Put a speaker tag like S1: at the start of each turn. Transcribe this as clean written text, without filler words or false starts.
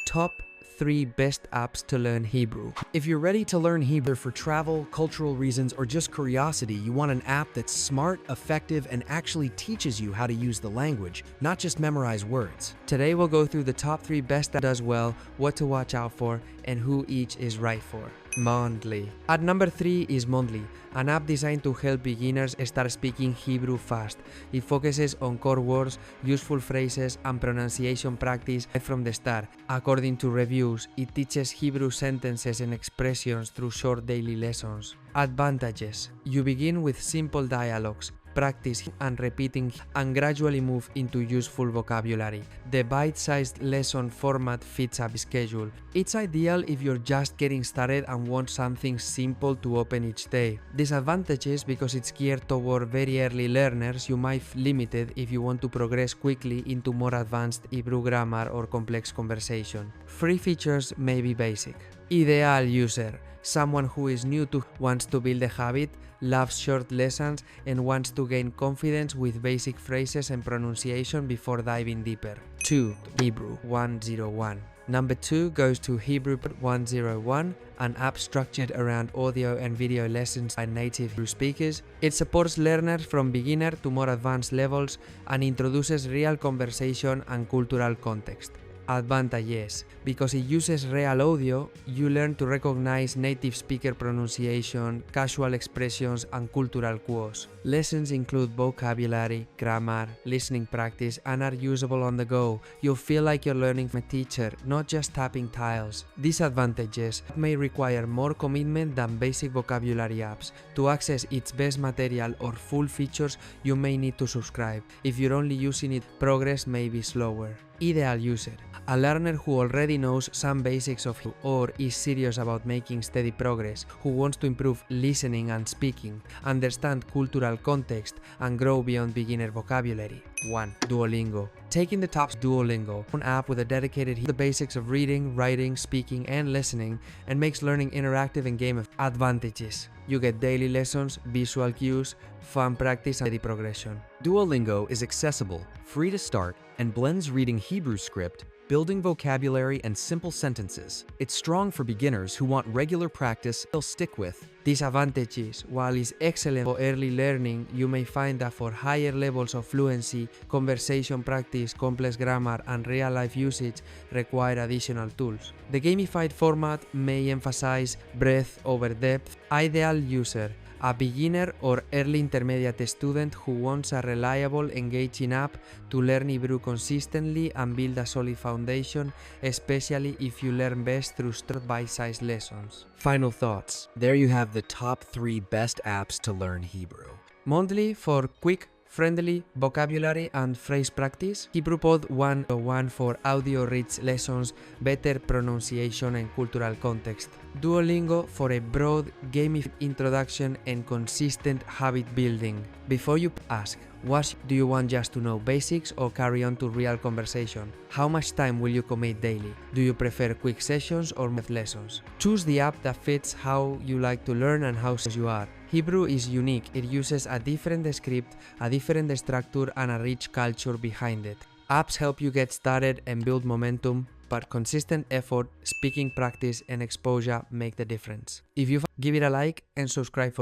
S1: Top 3 best apps to learn Hebrew.
S2: If you're ready to learn Hebrew for travel, cultural reasons, or just curiosity, you want an app that's smart, effective, and actually teaches you how to use the language, not just memorize words.
S1: Today we'll go through the top 3 best apps does well, what to watch out for, and who each is right for. Mondly. At number 3 is Mondly, an app designed to help beginners start speaking Hebrew fast. It focuses on core words, useful phrases, and pronunciation practice right from the start. According to reviews, it teaches Hebrew sentences and expressions through short daily lessons. Advantages. You begin with simple dialogues, practice and repeating, and gradually move into useful vocabulary. The bite-sized lesson format fits a schedule. It's ideal if you're just getting started and want something simple to open each day. Disadvantages, because it's geared toward very early learners, you might feel limited if you want to progress quickly into more advanced Hebrew grammar or complex conversation. Free features may be basic. Ideal user. Someone who is new to, wants to build a habit, loves short lessons, and wants to gain confidence with basic phrases and pronunciation before diving deeper. 2. Hebrew 101. Number 2 goes to Hebrew 101, an app structured around audio and video lessons by native Hebrew speakers. It supports learners from beginner to more advanced levels and introduces real conversation and cultural context. Advantages. Because it uses real audio, you learn to recognize native speaker pronunciation, casual expressions, and cultural quotes. Lessons include vocabulary, grammar, listening practice, and are usable on the go. You'll feel like you're learning from a teacher, not just tapping tiles. Disadvantages. It may require more commitment than basic vocabulary apps. To access its best material or full features, you may need to subscribe. If you're only using it, progress may be slower. Ideal user. A learner who already knows some basics of Hebrew or is serious about making steady progress, who wants to improve listening and speaking, understand cultural context, and grow beyond beginner vocabulary. 1. Duolingo. Taking the top Duolingo, an app with a dedicated the basics of reading, writing, speaking, and listening, and makes learning interactive and game of advantages. You get daily lessons, visual cues, fun practice, and steady progression.
S3: Duolingo is accessible, free to start, and blends reading Hebrew script, building vocabulary, and simple sentences. It's strong for beginners who want regular practice they'll stick with.
S1: Disadvantages. While it's excellent for early learning, you may find that for higher levels of fluency, conversation practice, complex grammar, and real-life usage require additional tools. The gamified format may emphasize breadth over depth. Ideal user. A beginner or early intermediate student who wants a reliable, engaging app to learn Hebrew consistently and build a solid foundation, especially if you learn best through short bite-sized lessons.
S3: Final thoughts. There you have the top 3 best apps to learn Hebrew.
S1: Mondly for quick, friendly vocabulary and phrase practice. HebrewPod 101 for audio-rich lessons, better pronunciation and cultural context. Duolingo for a broad, gamified introduction and consistent habit building. Before you ask, what do you want just to know basics or carry on to real conversation? How much time will you commit daily? Do you prefer quick sessions or math lessons? Choose the app that fits how you like to learn and how serious you are. Hebrew is unique. It uses a different script, a different structure, and a rich culture behind it. Apps help you get started and build momentum, but consistent effort, speaking practice, and exposure make the difference. If you give it a like and subscribe for